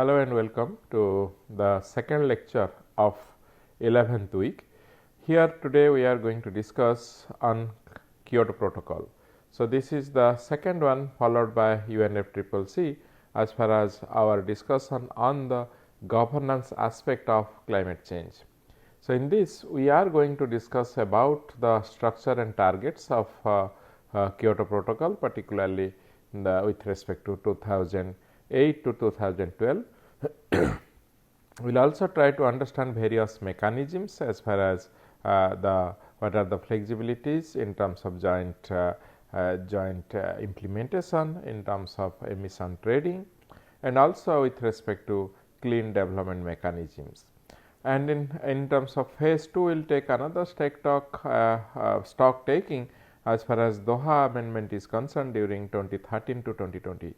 Hello and welcome to the second lecture of 11th week. Here today we are going to discuss on Kyoto Protocol. So, this is the second one followed by UNFCCC as far as our discussion on the governance aspect of climate change. So, in this we are going to discuss about the structure and targets of Kyoto Protocol, particularly with respect to 2008 to 2012. We will also try to understand various mechanisms as far as what are the flexibilities in terms of joint implementation, in terms of emission trading, and also with respect to clean development mechanisms. And in terms of phase 2, we will take another stock taking as far as Doha amendment is concerned during 2013 to 2020.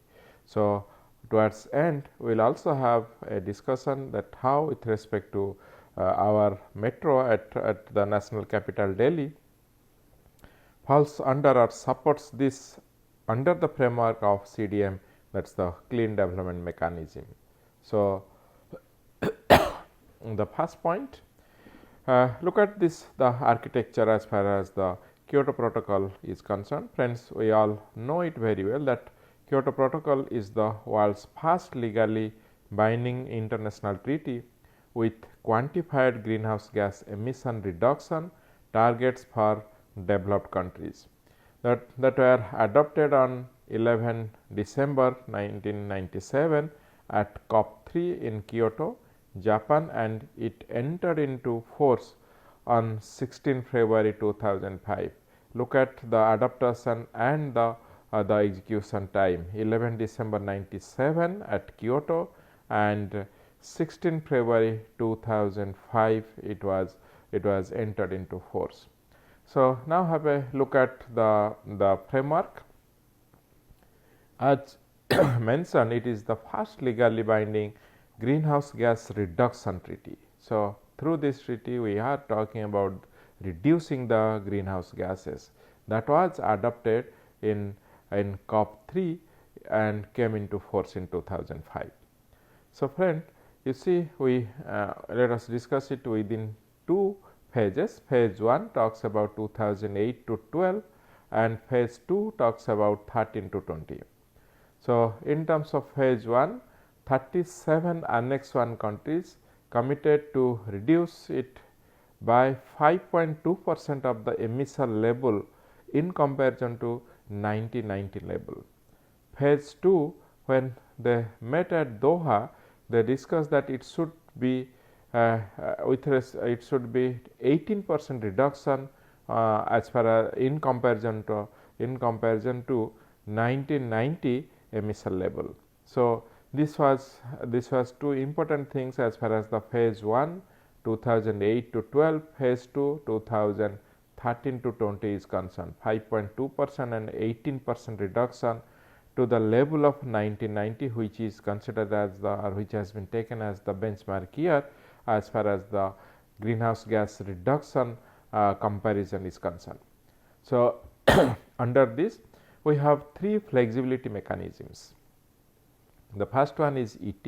So, towards end we will also have a discussion that how with respect to our metro at the national capital Delhi falls under or supports this under the framework of CDM, that is the clean development mechanism. So, the first point, look at this the architecture as far as the Kyoto Protocol is concerned. Friends, we all know it very well that Kyoto Protocol is the world's first legally binding international treaty with quantified greenhouse gas emission reduction targets for developed countries that were adopted on 11 December 1997 at COP3 in Kyoto, Japan, and it entered into force on 16 February 2005. Look at the adaptation and the execution time, 11 December 97 at Kyoto and 16 February 2005 it was entered into force. So, now have a look at the framework. As mentioned, it is the first legally binding greenhouse gas reduction treaty. So, through this treaty we are talking about reducing the greenhouse gases that was adopted in COP3 and came into force in 2005. So, friend, you see we let us discuss it within two phases. Phase 1 talks about 2008 to 12 and phase 2 talks about 13 to 20. So, in terms of phase 1, 37 Annex 1 countries committed to reduce it by 5.2% of the emission level in comparison to 1990 level. Phase 2, when they met at Doha, they discussed that it should be it should be 18% reduction as far as in comparison to 1990 emission level. So, this was two important things as far as the phase 1 2008 to 12, phase 2 2013 to 20 is concerned, 5.2% and 18% reduction to the level of 1990, which is considered as the or which has been taken as the benchmark year as far as the greenhouse gas reduction comparison is concerned. So, under this we have three flexibility mechanisms. The first one is ET,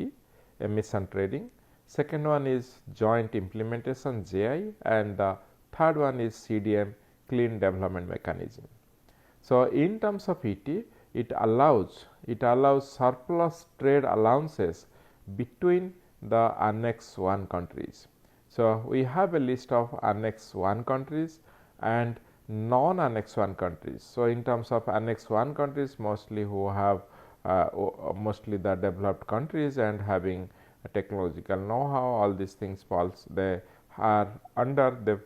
emission trading, second one is joint implementation JI, and the third one is CDM, clean development mechanism. So, in terms of ET, it allows surplus trade allowances between the Annex 1 countries. So, we have a list of Annex 1 countries and non-Annex 1 countries. So, in terms of Annex 1 countries, mostly who have mostly the developed countries and having technological know-how, all these things falls, they are under the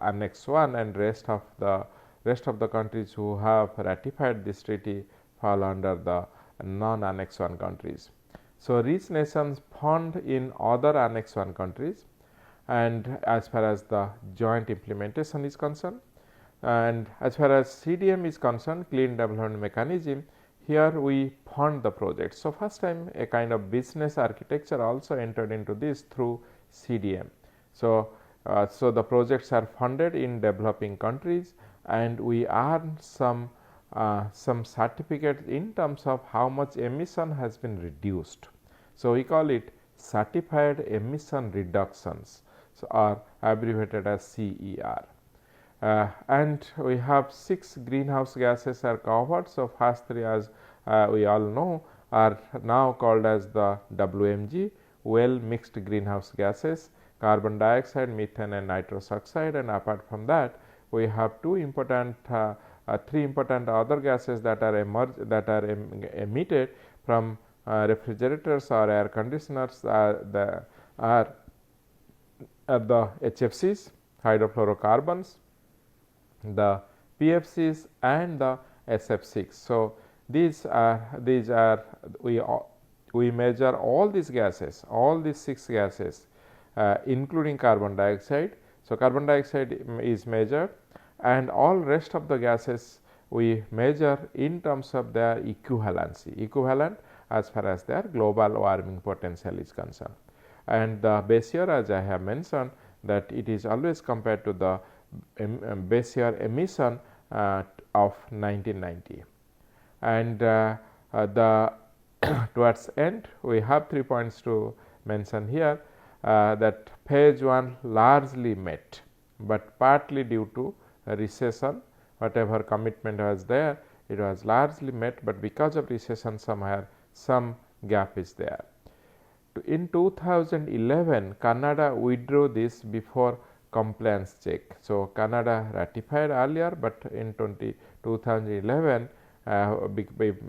Annex 1, and rest of the countries who have ratified this treaty fall under the non-Annex 1 countries. So, rich nations fund in other Annex 1 countries, and as far as the joint implementation is concerned, and as far as CDM is concerned, clean development mechanism, here we fund the project. So, first time a kind of business architecture also entered into this through CDM. So, the projects are funded in developing countries, and we earn some certificate in terms of how much emission has been reduced. So, we call it certified emission reductions, so are abbreviated as CER. And we have 6 greenhouse gases are covered. So, first 3, as we all know, are now called as the WMG, well mixed greenhouse gases, carbon dioxide, methane and nitrous oxide, and apart from that we have 3 important other gases that are emitted from refrigerators or air conditioners, the HFCs, hydrofluorocarbons, the PFCs and the SF6. So, these are we measure all these gases, all these 6 gases including carbon dioxide. So, carbon dioxide is measured, and all rest of the gases we measure in terms of their equivalent as far as their global warming potential is concerned. And the base year, as I have mentioned, that it is always compared to the base year emission of 1990. And the towards end we have 3 points to mention here, that phase 1 largely met, but partly due to recession, whatever commitment was there, it was largely met, but because of recession somewhere some gap is there. In 2011, Canada withdrew this before compliance check. So, Canada ratified earlier, but in 2011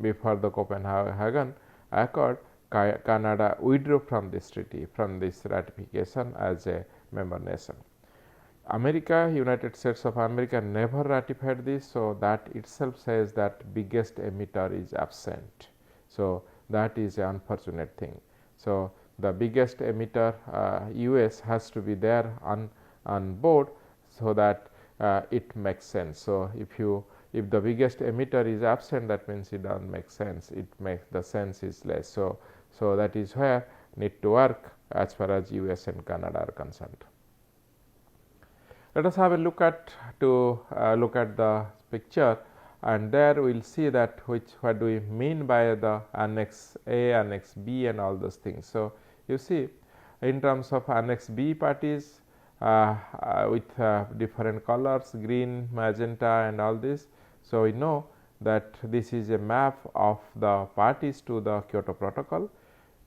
before the Copenhagen Accord, Canada withdrew from this treaty, from this ratification as a member nation. United States of America never ratified this. So, that itself says that biggest emitter is absent. So, that is an unfortunate thing. So, the biggest emitter US has to be there on board, so that it makes sense. So, if the biggest emitter is absent, that means it does not make sense, it makes the sense is less. So, that is where need to work as far as US and Canada are concerned. Let us have a look at the picture, and there we will see that what do we mean by the Annex A, Annex B and all those things. So, you see in terms of Annex B parties with different colors, green, magenta and all this. So, we know that this is a map of the parties to the Kyoto Protocol.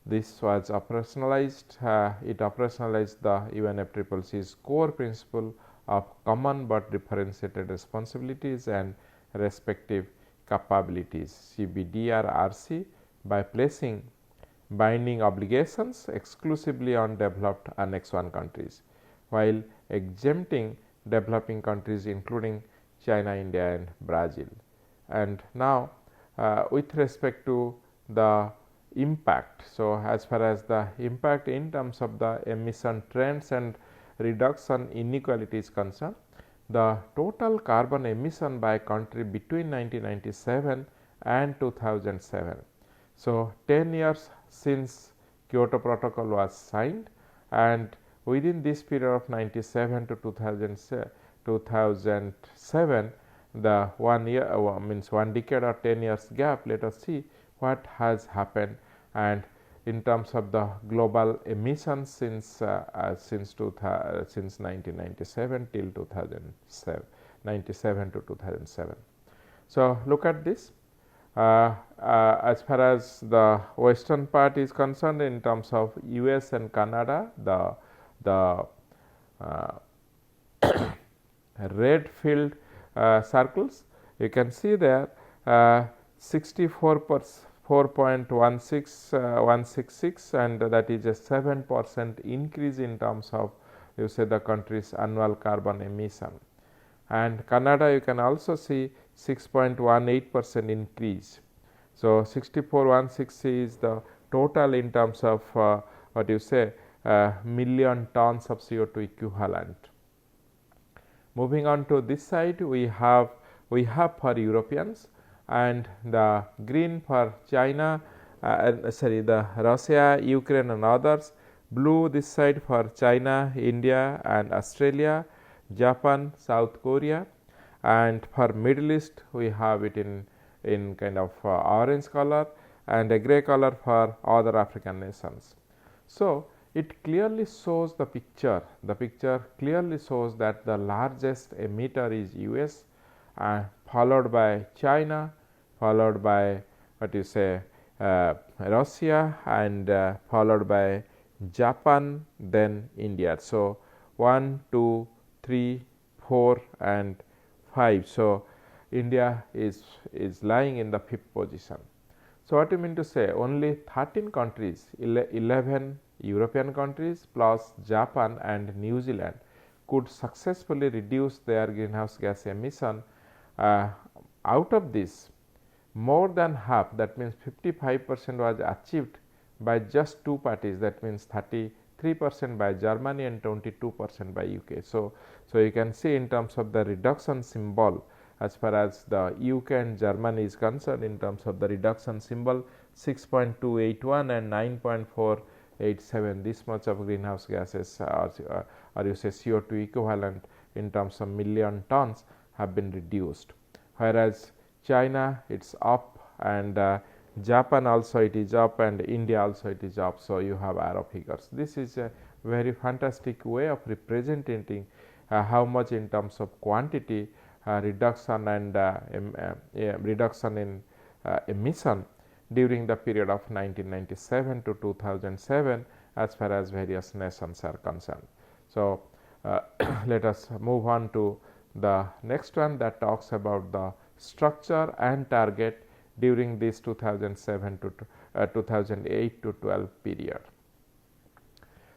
This was operationalized, it operationalized the UNFCCC's core principle of common but differentiated responsibilities and respective capabilities CBDRRC by placing binding obligations exclusively on developed Annex 1 countries, while exempting developing countries including China, India and Brazil. And now with respect to the impact. So, as far as the impact in terms of the emission trends and reduction inequality is concerned, the total carbon emission by country between 1997 and 2007. So, 10 years since Kyoto Protocol was signed, and within this period of 97 to 2007, the 1 year means 1 decade or 10 years gap, let us see what has happened, and in terms of the global emissions since 1997 till 2007, 97 to 2007. So, look at this. As far as the western part is concerned, in terms of US and Canada, the red filled circles, you can see there 64.166 and that is a 7% increase in terms of you say the country's annual carbon emission. And Canada, you can also see 6.18% increase. So, 64.160 is the total in terms of what you say million tons of CO2 equivalent. Moving on to this side, we have for Europeans, and the green for China, the Russia, Ukraine and others, blue this side for China, India and Australia, Japan, South Korea, and for Middle East we have it in kind of orange color, and a gray color for other African nations. So, it clearly shows the picture. The picture clearly shows that the largest emitter is US, followed by China, followed by what you say Russia, and followed by Japan, then India. So, 1, 2, 3, 4 and 5. So, India is lying in the 5th position. So, what you mean to say, only 13 countries, 11 European countries plus Japan and New Zealand could successfully reduce their greenhouse gas emission. Out of this, more than half, that means 55% was achieved by just 2 parties, that means 33% by Germany and 22% by UK. So, you can see in terms of the reduction symbol, as far as the UK and Germany is concerned, in terms of the reduction symbol 6.281 and 9.487, this much of greenhouse gases or you say CO2 equivalent in terms of million tons have been reduced, whereas China it's up, and Japan also it is up, and India also it is up. So, you have arrow figures. This is a very fantastic way of representing how much in terms of quantity reduction and reduction in emission during the period of 1997 to 2007 as far as various nations are concerned. So, let us move on to the next one that talks about the structure and target during this 2007 to 2008 to 12 period.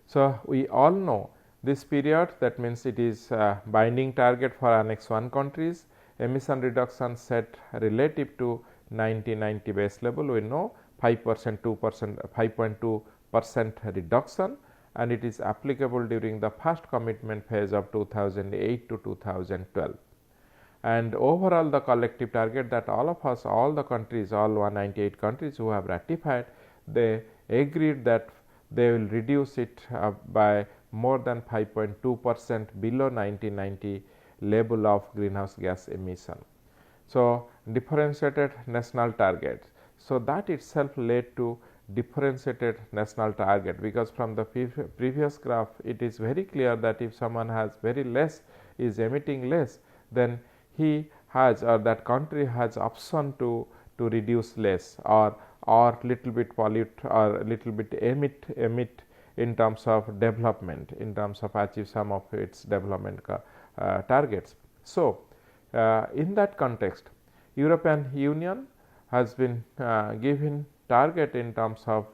So, we all know this period, that means it is binding target for Annex 1 countries, emission reduction set relative to 1990 base level. We know 5%, 2%, 5.2% reduction, and it is applicable during the first commitment phase of 2008 to 2012. And overall the collective target that all of us, all the countries, all 198 countries who have ratified, they agreed that they will reduce it by more than 5.2% below 1990 level of greenhouse gas emission. So, differentiated national targets. So, that itself led to differentiated national target, because from the previous graph it is very clear that if someone has very less, is emitting less, then he has, or that country has option to reduce less, or little bit pollute, or little bit emit in terms of development, in terms of achieve some of its development targets. So, in that context, European Union has been given target in terms of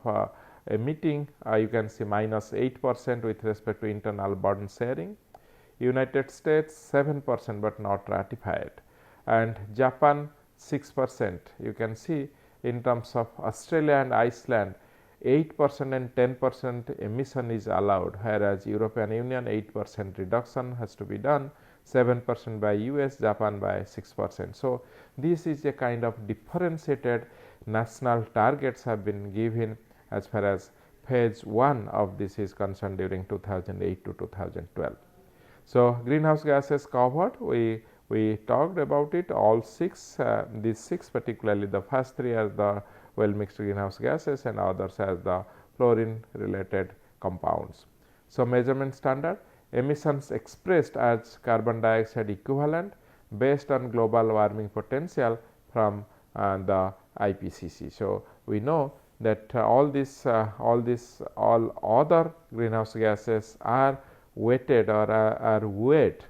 emitting, you can see -8% with respect to internal burden sharing. United States 7%, but not ratified, and Japan 6%. You can see in terms of Australia and Iceland 8% and 10% emission is allowed, whereas European Union 8% reduction has to be done, 7% by US, Japan by 6%. So, this is a kind of differentiated national targets have been given as far as phase 1 of this is concerned during 2008 to 2012. So, greenhouse gases covered, we talked about it, all 6, these 6 particularly, the first 3 are the well mixed greenhouse gases and others as the fluorine related compounds. So, measurement standard, emissions expressed as carbon dioxide equivalent based on global warming potential from the IPCC. So, we know that all other greenhouse gases are weighted or are weighed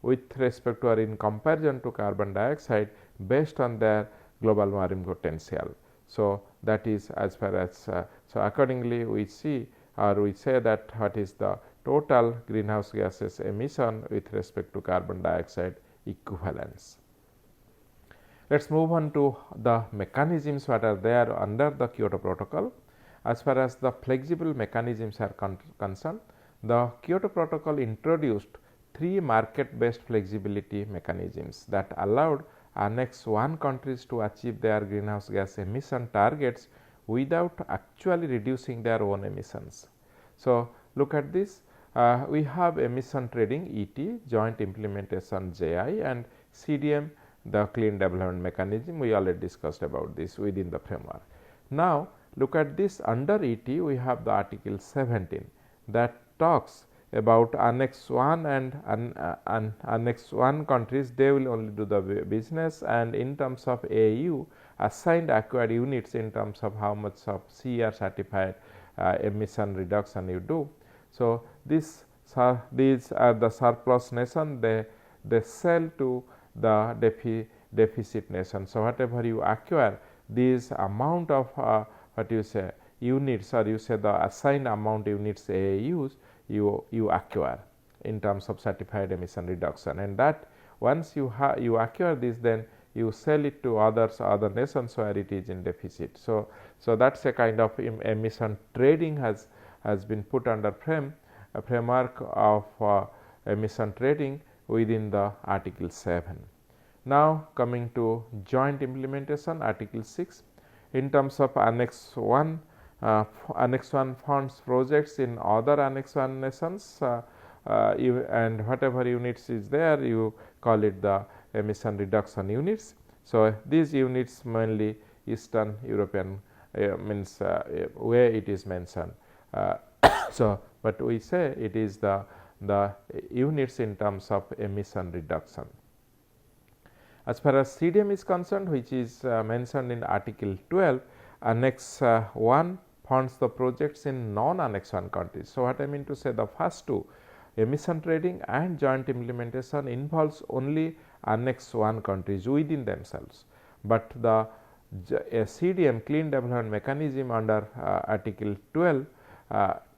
with respect to or in comparison to carbon dioxide based on their global warming potential. So, that is as far as so accordingly we see, or we say that what is the total greenhouse gases emission with respect to carbon dioxide equivalence. Let us move on to the mechanisms that are there under the Kyoto Protocol. As far as the flexible mechanisms are concerned, the Kyoto Protocol introduced 3 market based flexibility mechanisms that allowed Annex 1 countries to achieve their greenhouse gas emission targets without actually reducing their own emissions. So, look at this, we have emission trading ET, joint implementation JI, and CDM, the clean development mechanism. We already discussed about this within the framework. Now, look at this, under ET we have the article 17 that talks about Annex 1 and Annex 1 countries, they will only do the business, and in terms of AU assigned acquired units in terms of how much of CR certified emission reduction you do. So, these are the surplus nation, they sell to the deficit nation. So, whatever you acquire, this amount of what you say units, or you say the assigned amount units AAUs you acquire in terms of certified emission reduction, and that once you acquire this, then you sell it to other nations where it is in deficit. So that's a kind of emission trading has been put under framework of emission trading within the article 7. Now, coming to joint implementation, article 6, in terms of Annex 1 funds projects in other Annex 1 nations, and whatever units is there, you call it the emission reduction units. So, these units mainly Eastern European means where it is mentioned. So, but we say it is the units in terms of emission reduction. As far as CDM is concerned, which is mentioned in article 12, Annex 1 funds the projects in non-Annex 1 countries. So, what I mean to say, the first two, emission trading and joint implementation, involves only Annex 1 countries within themselves, but the CDM, Clean Development Mechanism, under article 12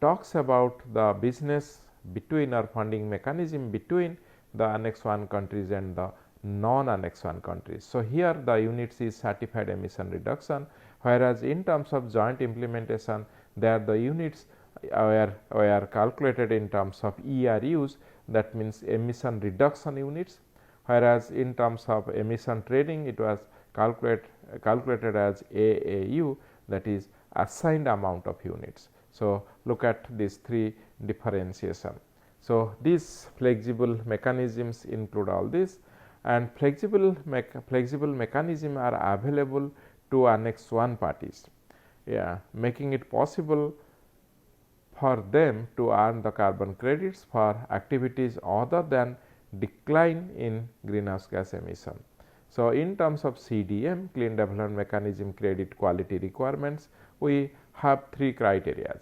talks about the business between, or funding mechanism between the Annex 1 countries and the non-Annex 1 countries. So, here the units is certified emission reduction, whereas in terms of joint implementation, there the units were calculated in terms of ERUs, that means emission reduction units, whereas in terms of emission trading, it was calculated as AAU, that is assigned amount of units. So, look at these three differentiation. So, these flexible mechanisms include all this, and flexible mechanism are available to Annex 1 parties, making it possible for them to earn the carbon credits for activities other than decline in greenhouse gas emission. So, in terms of CDM, Clean Development Mechanism credit quality requirements, we have three criteria.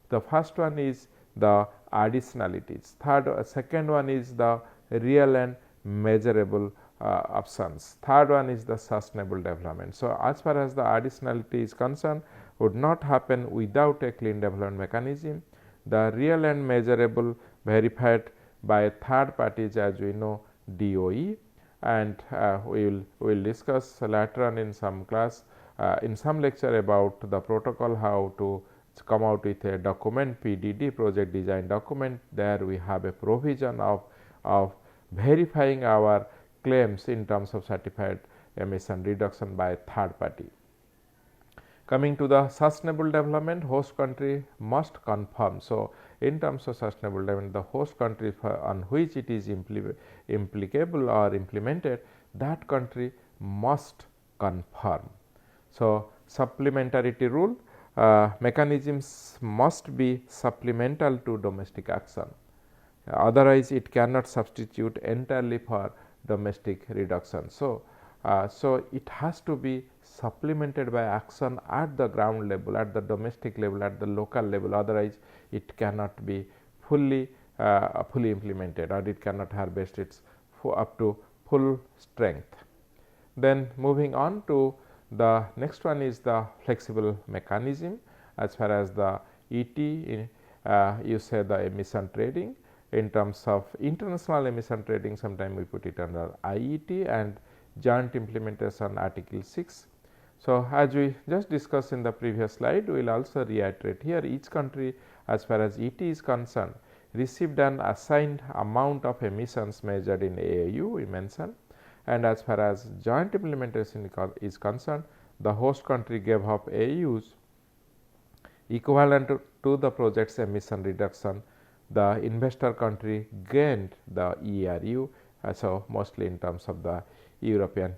The first one is the additionalities, second one is the real and measurable options, third one is the sustainable development. So, as far as the additionality is concerned, would not happen without a clean development mechanism. The real and measurable verified by third parties, as we know, DOE, and we will discuss later on in some class, in some lecture, about the protocol, how to come out with a document, PDD, project design document. There we have a provision of verifying our claims in terms of certified emission reduction by third party. Coming to the sustainable development, host country must conform. So, in terms of sustainable development, the host country on which it is implicable or implemented, that country must conform. So, supplementarity rule, mechanisms must be supplemental to domestic action, otherwise it cannot substitute entirely for domestic reduction. So, it has to be supplemented by action at the ground level, at the domestic level, at the local level, otherwise it cannot be fully implemented, or it cannot harvest its up to full strength. Then moving on to the next one is the flexible mechanism. As far as the ET, you say the emission trading. In terms of international emission trading, sometimes we put it under IET, and joint implementation article 6. So, as we just discussed in the previous slide, we will also reiterate here, each country as far as ET is concerned received an assigned amount of emissions measured in AAU, we mentioned, and as far as joint implementation is concerned, the host country gave up AAUs equivalent to the project's emission reduction. The investor country gained the ERU, so mostly in terms of the European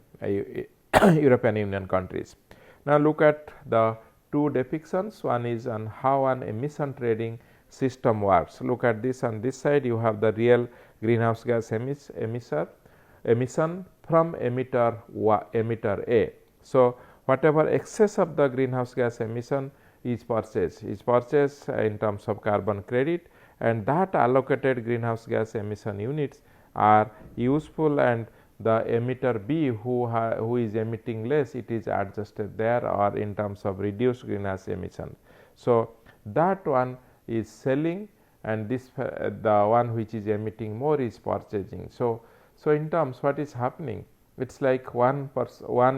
Union countries. Now, look at the two depictions. One is on how an emission trading system works. Look at this. On this side you have the real greenhouse gas emission from emitter A. So, whatever excess of the greenhouse gas emission is purchased in terms of carbon credit, and that allocated greenhouse gas emission units are useful, and the emitter B who is emitting less, it is adjusted there or in terms of reduced greenhouse emission. So, that one is selling, and this the one which is emitting more is purchasing. So, in terms what is happening, it is like one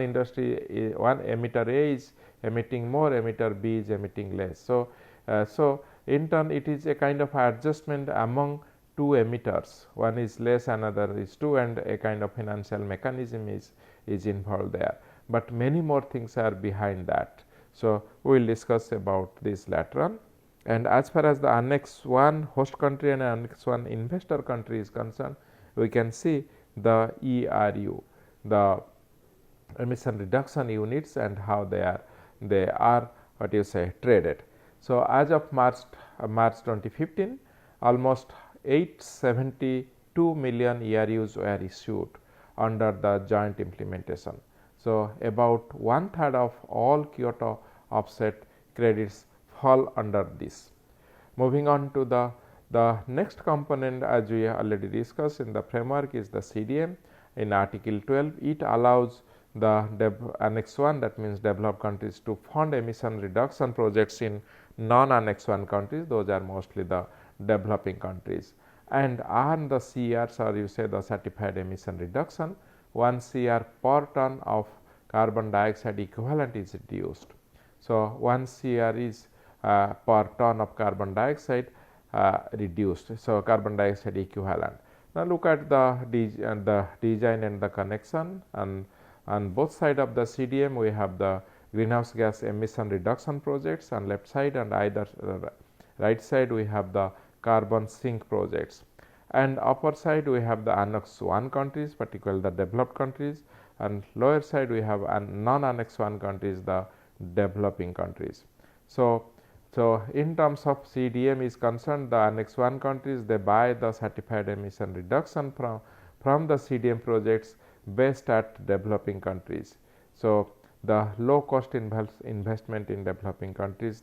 industry, one emitter A is emitting more, emitter B is emitting less. So, in turn it is a kind of adjustment among two emitters, one is less, another is 2, and a kind of financial mechanism is involved there, but many more things are behind that. So, we will discuss about this later on. And as far as the Annex 1 host country and Annex 1 investor country is concerned, we can see the ERU, the emission reduction units, and how they are what you say traded. So, as of March 2015, almost 872 million ERUs were issued under the joint implementation. So, about 1/3 of all Kyoto offset credits fall under this. Moving on to the next component, as we already discussed in the framework, is the CDM. In Article 12, it allows the Annex 1, that means developed countries, to fund emission reduction projects in non-Annex 1 countries, those are mostly the developing countries, and earn the CRs, or you say the certified emission reduction. 1 CR per ton of carbon dioxide equivalent is reduced. So, 1 CR is per ton of carbon dioxide reduced. So, carbon dioxide equivalent. Now, look at the design and the connection. And on both sides of the CDM, we have the greenhouse gas emission reduction projects on left side, and either right side we have the carbon sink projects, and upper side we have the Annex 1 countries, particularly the developed countries, and lower side we have non-Annex 1 countries, the developing countries. So, in terms of CDM is concerned, the Annex 1 countries, they buy the certified emission reduction from the CDM projects based at developing countries. So, the low cost investment in developing countries,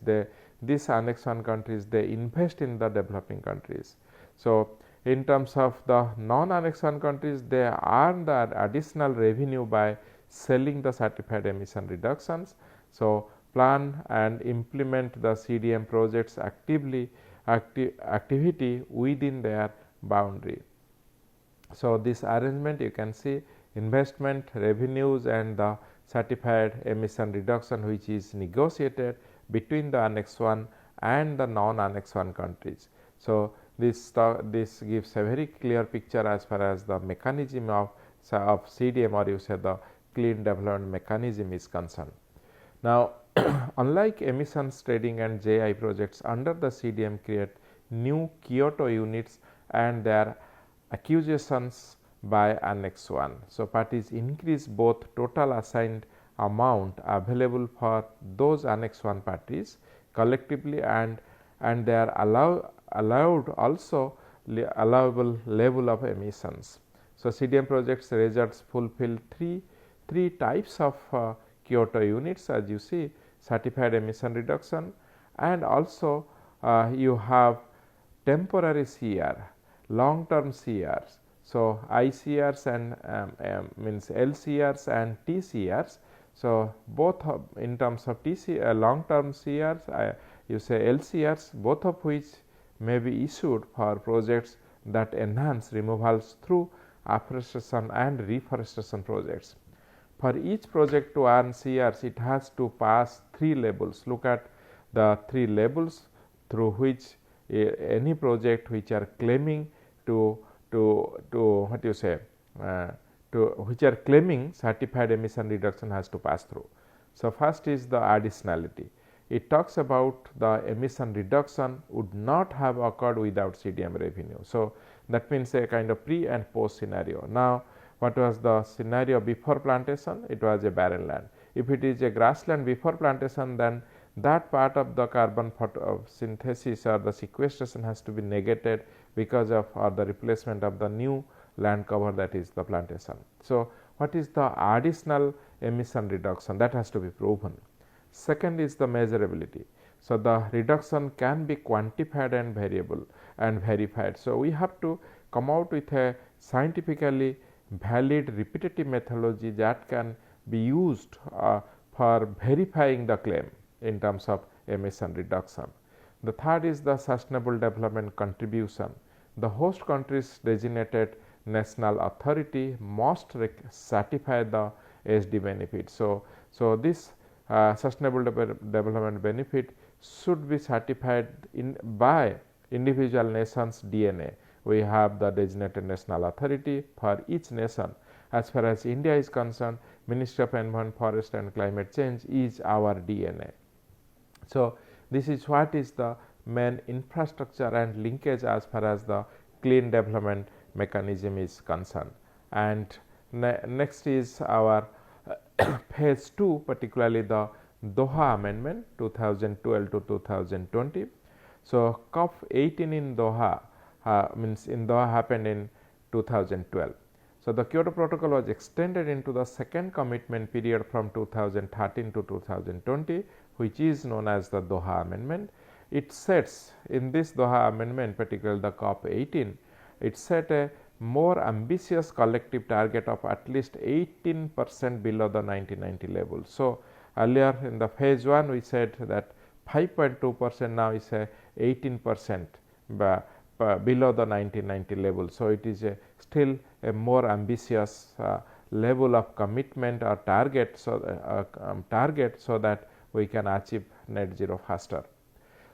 these Annex 1 countries, they invest in the developing countries. So, in terms of the non-Annex 1 countries, they earn the additional revenue by selling the certified emission reductions. So, plan and implement the CDM projects activity within their boundary. So, this arrangement you can see investment, revenues, and the certified emission reduction, which is negotiated between the Annex 1 and the non-Annex 1 countries. So, this gives a very clear picture as far as the mechanism of CDM, or you say the clean development mechanism, is concerned. Now, unlike emissions trading and JI projects, under the CDM create new Kyoto units and their acquisitions by Annex 1. So, parties increase both total assigned amount available for those Annex 1 parties collectively, and they are allowed also allowable level of emissions. So, CDM projects results fulfill three types of Kyoto units, as you see: certified emission reduction, and also you have temporary CR, long term CRs. So, ICRs and means LCRs and TCRs. So, both in terms of long term CRs, you say LCRs, both of which may be issued for projects that enhance removals through afforestation and reforestation projects. For each project to earn CRs, it has to pass 3 levels. Look at the 3 levels through which any project which are claiming to what you say which are claiming certified emission reduction has to pass through. So, first is the additionality. It talks about the emission reduction would not have occurred without CDM revenue. So, that means a kind of pre and post scenario. Now, what was the scenario before plantation? It was a barren land. If it is a grassland before plantation, then that part of the carbon photosynthesis or the sequestration has to be negated because of or the replacement of the new land cover, that is the plantation. So, what is the additional emission reduction that has to be proven. Second is the measurability. So, the reduction can be quantified and variable and verified. So, we have to come out with a scientifically valid repetitive methodology that can be used for verifying the claim in terms of emission reduction. The third is the sustainable development contribution. The host country's designated national authority must certify the SD benefit. So, this sustainable development benefit should be certified by individual nations DNA. We have the designated national authority for each nation. As far as India is concerned, Ministry of Environment, Forest and Climate Change is our DNA. So, this is what is the main infrastructure and linkage as far as the clean development mechanism is concerned. And next is our phase 2, particularly the Doha Amendment 2012 to 2020. So, COP 18 in Doha happened in 2012. So, the Kyoto Protocol was extended into the second commitment period from 2013 to 2020, which is known as the Doha Amendment. It sets in this Doha Amendment, particularly the COP 18, it set a more ambitious collective target of at least 18% below the 1990 level. So, earlier in the phase 1 we said that 5.2%, now is a 18% below the 1990 level. So, it is still a more ambitious level of commitment or target, so that we can achieve net zero faster.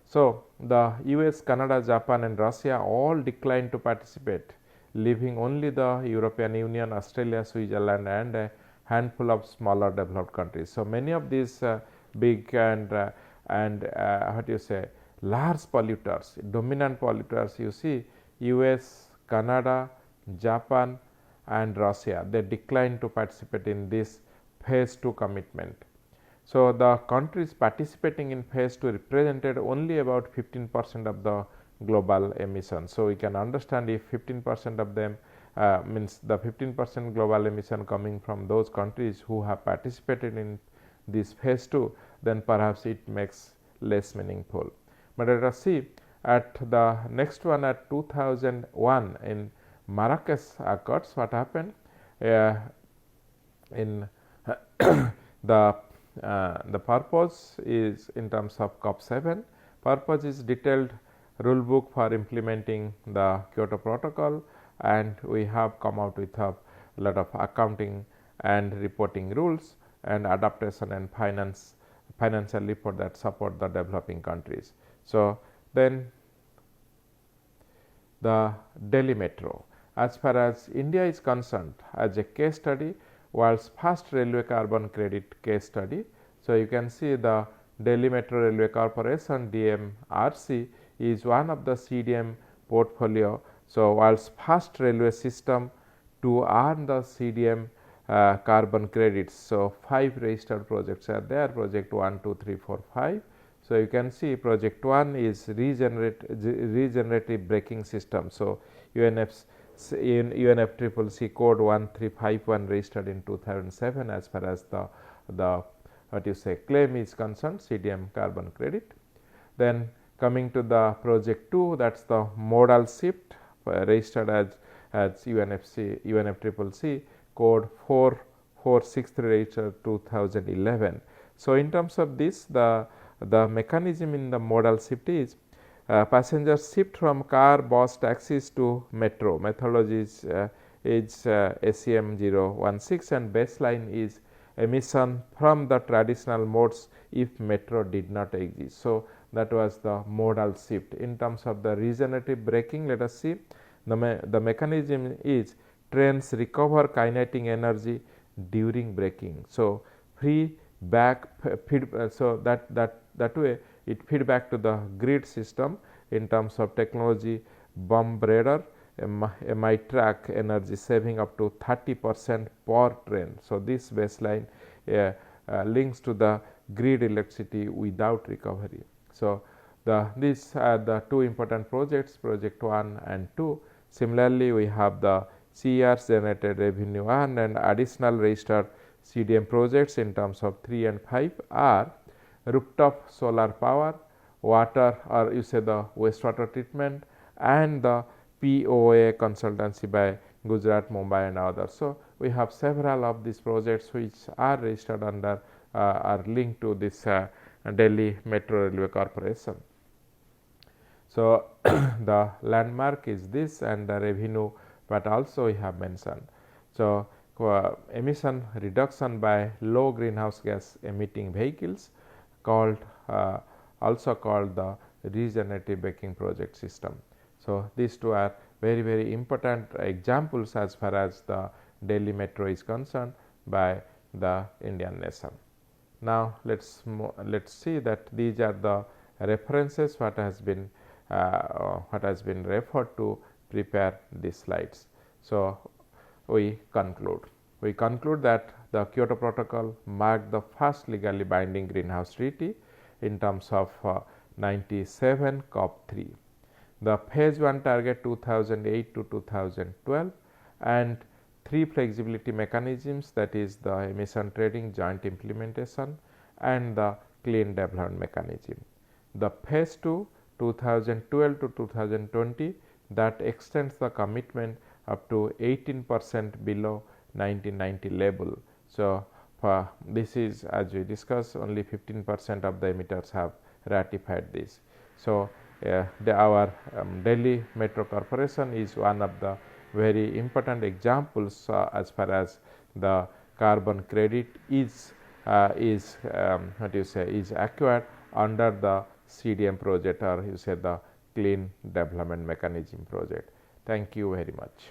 So, the US, Canada, Japan and Russia all declined to participate, leaving only the European Union, Australia, Switzerland and a handful of smaller developed countries. So, many of these big and what you say large polluters, dominant polluters, you see US, Canada, Japan and Russia, they declined to participate in this phase 2 commitment. So, the countries participating in phase 2 represented only about 15% of the global emissions. So, we can understand if 15% of them means the 15% global emission coming from those countries who have participated in this phase 2, then perhaps it makes less meaningful. But let us see at the next one at 2001 in Marrakesh Accords, what happened in the purpose is in terms of COP 7, purpose is detailed rule book for implementing the Kyoto Protocol, and we have come out with a lot of accounting and reporting rules and adaptation and financial report that support the developing countries. So, then the Delhi Metro, as far as India is concerned, as a case study, world's first railway carbon credit case study. So, you can see the Delhi Metro Railway Corporation DMRC is one of the CDM portfolio. So, world's first railway system to earn the CDM carbon credits. So, 5 registered projects are there, project 1, 2, 3, 4, 5. So, you can see project 1 is regenerative braking system. So, UNFCCC code 1351 registered in 2007 as far as the what you say claim is concerned, CDM carbon credit. Then coming to the project 2, that is the modal shift registered as UNFCCC code 4463 registered 2011. So, in terms of this, the mechanism in the modal shift is passengers shift from car, bus, taxis to metro. Methodology is ACM 016 and baseline is emission from the traditional modes if metro did not exist. So, that was the modal shift. In terms of the regenerative braking, let us see the mechanism is trains recover kinetic energy during braking. So, so that way it feedback to the grid system in terms of technology, bump radar, might track energy saving up to 30% per train. So, this baseline links to the grid electricity without recovery. So, these are the two important projects, project 1 and 2. Similarly, we have the CERs generated revenue and additional registered CDM projects in terms of 3 and 5 are rooftop solar power, water or you say the wastewater treatment, and the POA consultancy by Gujarat, Mumbai and others. So, we have several of these projects which are registered under are linked to this Delhi Metro Railway Corporation. So, the landmark is this and the revenue, but also we have mentioned. So, emission reduction by low greenhouse gas emitting vehicles called also called the regenerative braking project system. So, these two are very important examples as far as the Delhi Metro is concerned by the Indian nation. Now, let's see that these are the references what has been referred to prepare these slides. So, we conclude that the Kyoto Protocol marked the first legally binding greenhouse treaty in terms of 97 COP3. The phase 1 target 2008 to 2012 and 3 flexibility mechanisms, that is the emission trading joint implementation and the clean development mechanism. The phase 2 2012 to 2020 that extends the commitment up to 18% below 1990 level. So, this is as we discussed, only 15% of the emitters have ratified this. So, our Delhi Metro Corporation is one of the very important examples as far as the carbon credit is acquired under the CDM project, or you say the clean development mechanism project. Thank you very much.